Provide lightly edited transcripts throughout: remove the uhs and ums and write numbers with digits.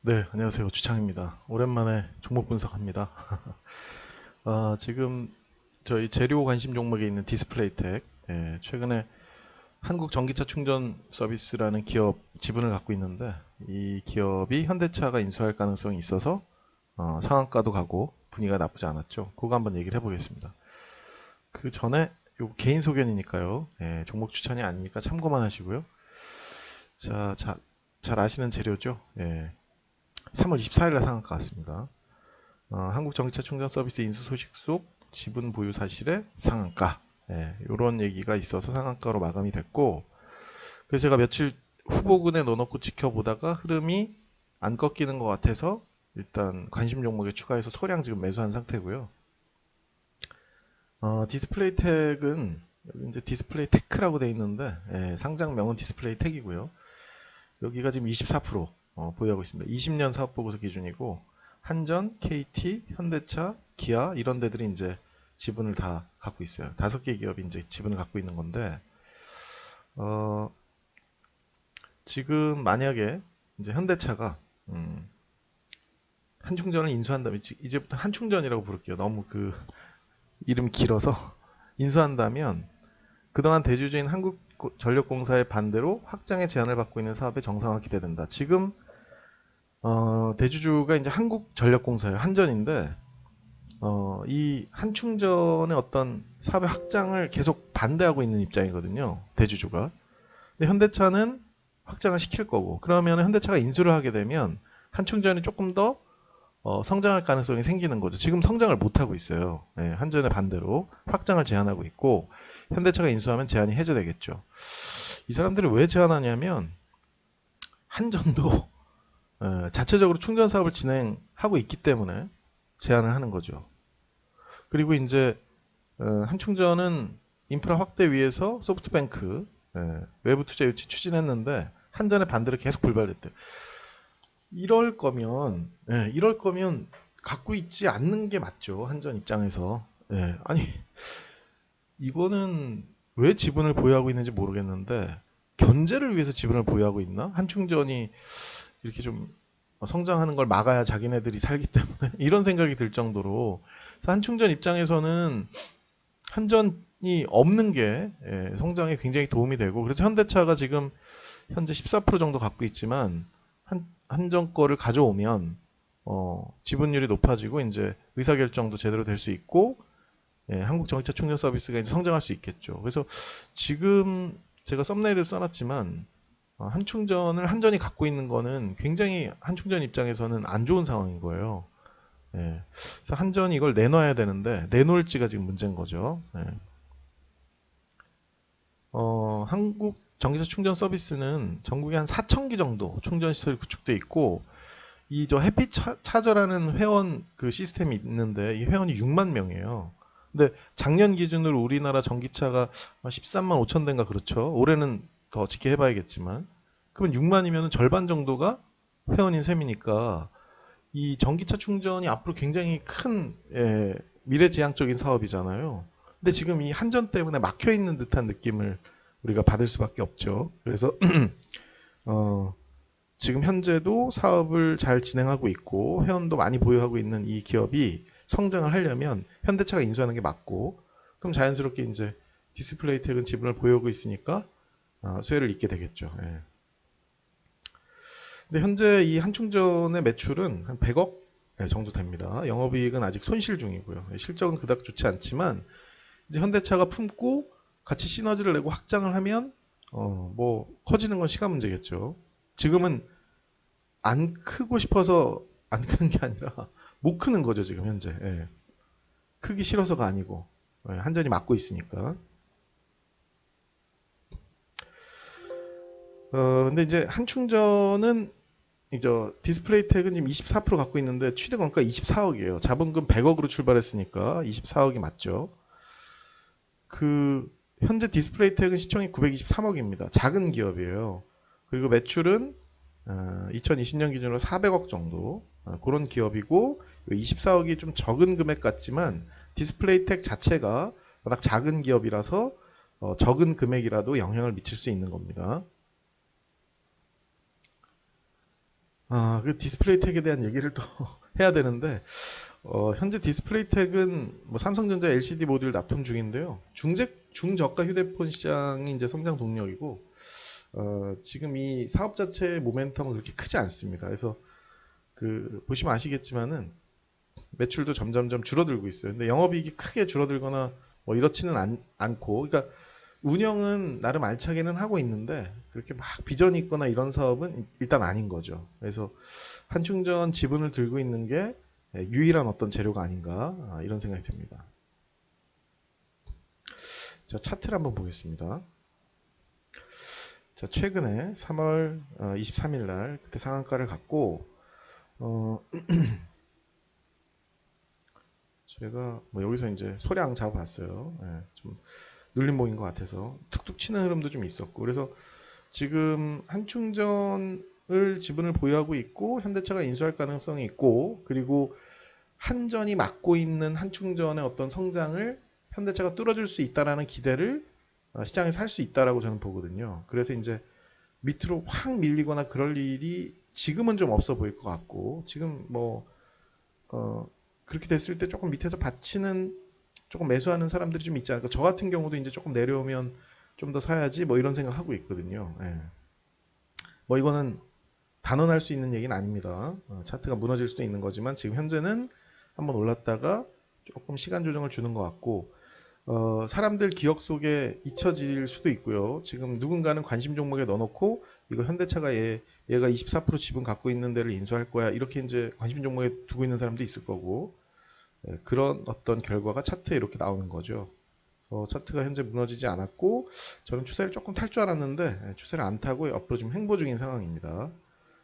네, 안녕하세요. 주창입니다. 오랜만에 종목 분석합니다. 지금 저희 재료 관심 종목에 있는 디스플레이텍, 최근에 한국 전기차 충전 서비스라는 기업 지분을 갖고 있는데 이 기업이 현대차가 인수할 가능성이 있어서 상한가도 가고 분위기가 나쁘지 않았죠. 그거 한번 얘기를 해보겠습니다. 그 전에 요 개인 소견이니까요. 종목 추천이 아니니까 참고만 하시고요. 자, 잘 아시는 재료죠. 3월 24일에 상한가 갔습니다. 한국 전기차 충전 서비스 인수 소식 속 지분 보유 사실의 상한가, 이런 얘기가 있어서 상한가로 마감이 됐고, 그래서 제가 며칠 후보군에 넣어놓고 지켜보다가 흐름이 안 꺾이는 것 같아서 일단 관심 종목에 추가해서 소량 지금 매수한 상태고요. 디스플레이텍은 여기 이제 디스플레이테크라고 되어 있는데, 상장명은 디스플레이텍이고요. 여기가 지금 24% 보유하고 있습니다. 20년 사업보고서 기준이고 한전, KT, 현대차, 기아 이런 데들이 이제 지분을 다 갖고 있어요. 5개 기업이 이제 지분을 갖고 있는 건데 어, 지금 만약에 이제 현대차가 한충전을 인수한다면 이제부터 한충전이라고 부를게요. 너무 그 이름이 길어서 인수한다면 그동안 대주주인 한국전력공사의 반대로 확장의 제한을 받고 있는 사업의 정상화 기대된다. 지금 대주주가 이제 한국전력공사예요. 한전인데 이 한충전의 어떤 사업의 확장을 계속 반대하고 있는 입장이거든요. 대주주가. 근데 현대차는 확장을 시킬 거고 그러면 현대차가 인수를 하게 되면 한충전이 조금 더 성장할 가능성이 생기는 거죠. 지금 성장을 못 하고 있어요. 한전의 반대로 확장을 제한하고 있고 현대차가 인수하면 제한이 해제되겠죠. 이 사람들이 왜 제한하냐면 한전도 자체적으로 충전 사업을 진행하고 있기 때문에 제한을 하는 거죠. 그리고 이제 한충전은 인프라 확대 위해서 소프트뱅크 외부 투자 유치 추진했는데 한전의 반대로 계속 불발됐대요. 이럴 거면 갖고 있지 않는 게 맞죠. 한전 입장에서. 아니 이거는 왜 지분을 보유하고 있는지 모르겠는데 견제를 위해서 지분을 보유하고 있나? 한충전이 이렇게 좀 성장하는 걸 막아야 자기네들이 살기 때문에 이런 생각이 들 정도로 한충전 입장에서는 한전이 없는 게 성장에 굉장히 도움이 되고 그래서 현대차가 지금 현재 14% 정도 갖고 있지만 한전 거를 가져오면 지분율이 높아지고 이제 의사결정도 제대로 될 수 있고 한국 전기차 충전 서비스가 이제 성장할 수 있겠죠. 그래서 지금 제가 썸네일을 써놨지만 한충전을 한전이 갖고 있는 거는 굉장히 한충전 입장에서는 안 좋은 상황인 거예요. 그래서 한전이 이걸 내놔야 되는데 내놓을지가 지금 문제인 거죠. 한국 전기차 충전 서비스는 전국에 한 4,000기 정도 충전 시설이 구축돼 있고 이 저 해피 차저라는 회원 그 시스템이 있는데 이 회원이 6만 명이에요. 근데 작년 기준으로 우리나라 전기차가 13만 5천 대인가 그렇죠. 올해는 더 어떻게 해봐야겠지만 그러면 6만이면 절반 정도가 회원인 셈이니까 이 전기차 충전이 앞으로 굉장히 큰 미래지향적인 사업이잖아요. 근데 지금 이 한전 때문에 막혀 있는 듯한 느낌을 우리가 받을 수밖에 없죠. 그래서 어, 지금 현재도 사업을 잘 진행하고 있고 회원도 많이 보유하고 있는 이 기업이 성장을 하려면 현대차가 인수하는 게 맞고 그럼 자연스럽게 이제 디스플레이텍은 지분을 보유하고 있으니까 수혜를 입게 되겠죠. 근데 현재 이 한충전의 매출은 한 100억 정도 됩니다. 영업이익은 아직 손실 중이고요. 실적은 그닥 좋지 않지만 이제 현대차가 품고 같이 시너지를 내고 확장을 하면 뭐 커지는 건 시간 문제겠죠. 지금은 안 크고 싶어서 안 크는 게 아니라 못 크는 거죠 지금 현재. 크기 싫어서가 아니고 한전이 막고 있으니까. 근데 이제 한충전은 이제 디스플레이텍은 지금 24% 갖고 있는데 취득 원가 24억이에요. 자본금 100억으로 출발했으니까 24억이 맞죠. 그 현재 디스플레이텍은 시총이 923억입니다. 작은 기업이에요. 그리고 매출은 2020년 기준으로 400억 정도 그런 기업이고 24억이 좀 적은 금액 같지만 디스플레이텍 자체가 워낙 작은 기업이라서 적은 금액이라도 영향을 미칠 수 있는 겁니다. 그 디스플레이텍에 대한 얘기를 또 해야 되는데 현재 디스플레이텍은 뭐 삼성전자 LCD 모듈 납품 중인데요. 중저가 휴대폰 시장이 이제 성장 동력이고 지금 이 사업 자체의 모멘텀은 그렇게 크지 않습니다. 그래서 그 보시면 아시겠지만은 매출도 점점점 줄어들고 있어요. 근데 영업이익이 크게 줄어들거나 뭐 이렇지는 않고, 그러니까 운영은 나름 알차게는 하고 있는데 그렇게 막 비전이 있거나 이런 사업은 일단 아닌 거죠. 그래서 한충전 지분을 들고 있는 게 유일한 어떤 재료가 아닌가 이런 생각이 듭니다. 자, 차트를 한번 보겠습니다. 자, 최근에 3월 23일 날 그때 상한가를 갖고 제가 뭐 여기서 이제 소량 잡아봤어요. 좀 눌림목인 것 같아서 툭툭 치는 흐름도 좀 있었고, 그래서 지금 한충전을 지분을 보유하고 있고 현대차가 인수할 가능성이 있고, 그리고 한전이 맡고 있는 한충전의 어떤 성장을 현대차가 뚫어줄 수 있다라는 기대를 시장에서 할 수 있다라고 저는 보거든요. 그래서 이제 밑으로 확 밀리거나 그럴 일이 지금은 좀 없어 보일 것 같고, 지금 뭐 그렇게 됐을 때 조금 밑에서 받치는, 조금 매수하는 사람들이 좀 있지 않을까. 저 같은 경우도 이제 조금 내려오면 좀 더 사야지 뭐 이런 생각하고 있거든요. 뭐 이거는 단언할 수 있는 얘기는 아닙니다. 차트가 무너질 수도 있는 거지만 지금 현재는 한번 올랐다가 조금 시간 조정을 주는 것 같고, 사람들 기억 속에 잊혀질 수도 있고요. 지금 누군가는 관심 종목에 넣어놓고 이거 현대차가 얘가 24% 지분 갖고 있는 데를 인수할 거야, 이렇게 이제 관심 종목에 두고 있는 사람도 있을 거고, 그런 어떤 결과가 차트에 이렇게 나오는 거죠. 차트가 현재 무너지지 않았고, 저는 추세를 조금 탈 줄 알았는데 추세를 안 타고 옆으로 지금 횡보 중인 상황입니다.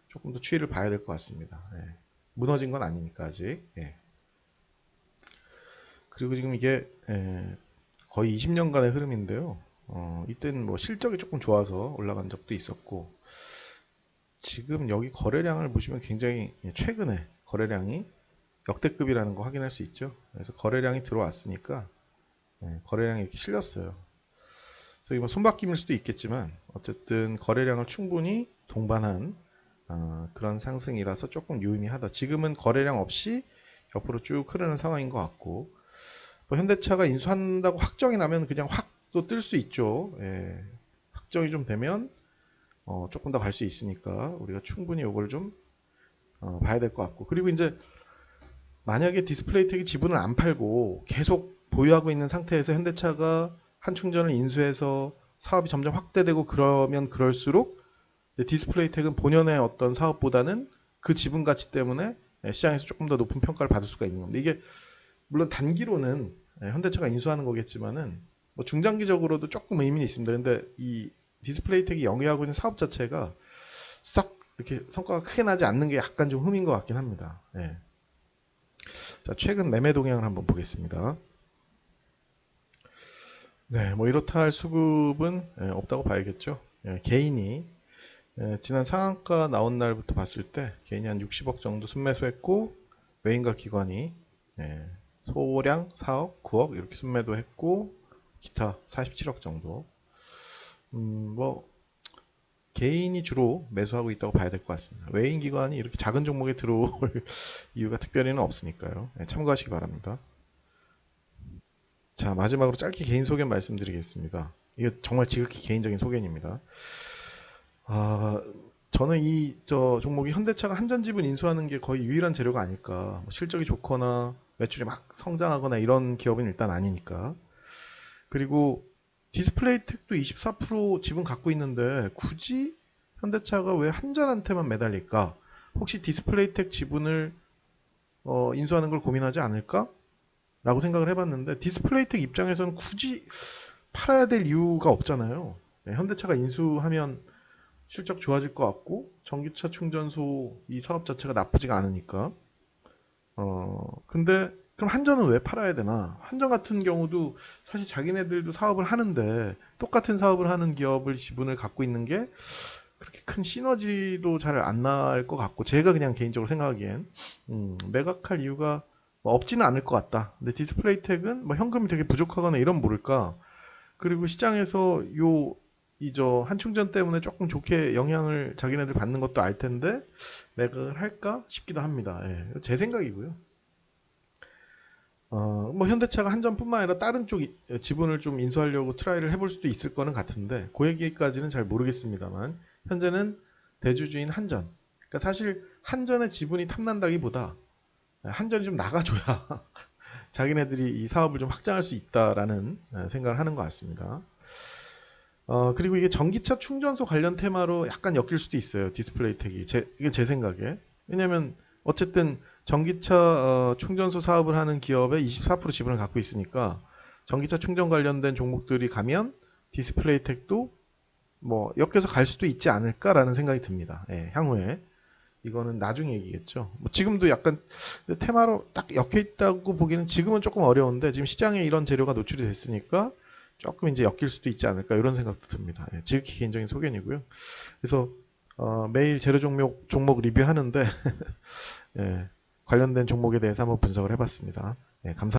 조금 더 추이를 봐야 될 것 같습니다. 무너진 건 아니니까 아직. 그리고 지금 이게 거의 20년간의 흐름인데요. 이때는 뭐 실적이 조금 좋아서 올라간 적도 있었고, 지금 여기 거래량을 보시면 굉장히 최근에 거래량이 역대급이라는 거 확인할 수 있죠. 그래서 거래량이 들어왔으니까 거래량이 이렇게 실렸어요. 그래서 이건 손바뀜일 수도 있겠지만 어쨌든 거래량을 충분히 동반한 그런 상승이라서 조금 유의미하다. 지금은 거래량 없이 옆으로 쭉 흐르는 상황인 것 같고, 뭐 현대차가 인수한다고 확정이 나면 그냥 확 또 뜰 수 있죠. 확정이 좀 되면 조금 더 갈 수 있으니까 우리가 충분히 이걸 좀 봐야 될 것 같고, 그리고 이제 만약에 디스플레이텍이 지분을 안 팔고 계속 보유하고 있는 상태에서 현대차가 한충전을 인수해서 사업이 점점 확대되고 그러면 그럴수록 디스플레이텍은 본연의 어떤 사업보다는 그 지분 가치 때문에 시장에서 조금 더 높은 평가를 받을 수가 있는 겁니다. 이게 물론 단기로는 현대차가 인수하는 거겠지만은 뭐 중장기적으로도 조금 의미는 있습니다. 근데 이 디스플레이텍이 영위하고 있는 사업 자체가 싹 이렇게 성과가 크게 나지 않는 게 약간 좀 흠인 것 같긴 합니다. 자, 최근 매매 동향을 한번 보겠습니다. 네, 뭐 이렇다 할 수급은 없다고 봐야겠죠. 개인이 지난 상한가 나온 날부터 봤을 때 개인이 한 60억 정도 순매수했고, 외인과 기관이 소량 4억, 9억 이렇게 순매도했고, 기타 47억 정도. 뭐 개인이 주로 매수하고 있다고 봐야 될 것 같습니다. 외인 기관이 이렇게 작은 종목에 들어올 이유가 특별히는 없으니까요. 참고하시기 바랍니다. 자, 마지막으로 짧게 개인 소개 말씀드리겠습니다. 이거 정말 지극히 개인적인 소견입니다. 아, 저는 저 종목이 현대차가 한전지분 인수하는 게 거의 유일한 재료가 아닐까. 뭐 실적이 좋거나 매출이 막 성장하거나 이런 기업은 일단 아니니까. 그리고 디스플레이텍도 24% 지분 갖고 있는데 굳이 현대차가 왜 한전한테만 매달릴까? 혹시 디스플레이텍 지분을 인수하는 걸 고민하지 않을까? 라고 생각을 해봤는데, 디스플레이텍 입장에서는 굳이 팔아야 될 이유가 없잖아요. 현대차가 인수하면 실적 좋아질 것 같고, 전기차 충전소 이 사업 자체가 나쁘지가 않으니까. 근데 그럼 한전은 왜 팔아야 되나? 한전 같은 경우도 사실 자기네들도 사업을 하는데 똑같은 사업을 하는 기업을 지분을 갖고 있는 게 그렇게 큰 시너지도 잘 안 날 것 같고, 제가 그냥 개인적으로 생각하기엔 매각할 이유가 뭐 없지는 않을 것 같다. 근데 디스플레이텍은 뭐 현금이 되게 부족하거나 이런 모를까. 그리고 시장에서 요 이 저 한충전 때문에 조금 좋게 영향을 자기네들 받는 것도 알 텐데 매각을 할까 싶기도 합니다. 예, 제 생각이고요. 뭐 현대차가 한전뿐만 아니라 다른 쪽 지분을 좀 인수하려고 트라이를 해볼 수도 있을 거는 같은데 그 얘기까지는 잘 모르겠습니다만 현재는 대주주인 한전. 그러니까 사실 한전의 지분이 탐난다기보다 한전이 좀 나가줘야 자기네들이 이 사업을 좀 확장할 수 있다라는 생각을 하는 것 같습니다. 그리고 이게 전기차 충전소 관련 테마로 약간 엮일 수도 있어요. 디스플레이 텍이. 이게 제 생각에. 왜냐면 어쨌든 전기차 충전소 사업을 하는 기업의 24% 지분을 갖고 있으니까 전기차 충전 관련된 종목들이 가면 디스플레이 텍도 뭐 엮여서 갈 수도 있지 않을까라는 생각이 듭니다. 예, 향후에. 이거는 나중 얘기겠죠. 뭐 지금도 약간 테마로 딱 엮여 있다고 보기는 지금은 조금 어려운데 지금 시장에 이런 재료가 노출이 됐으니까 조금 이제 엮일 수도 있지 않을까 이런 생각도 듭니다. 예, 지극히 개인적인 소견이고요. 그래서 매일 재료 종목 리뷰하는데 예, 관련된 종목에 대해서 한번 분석을 해봤습니다. 예, 감사합니다.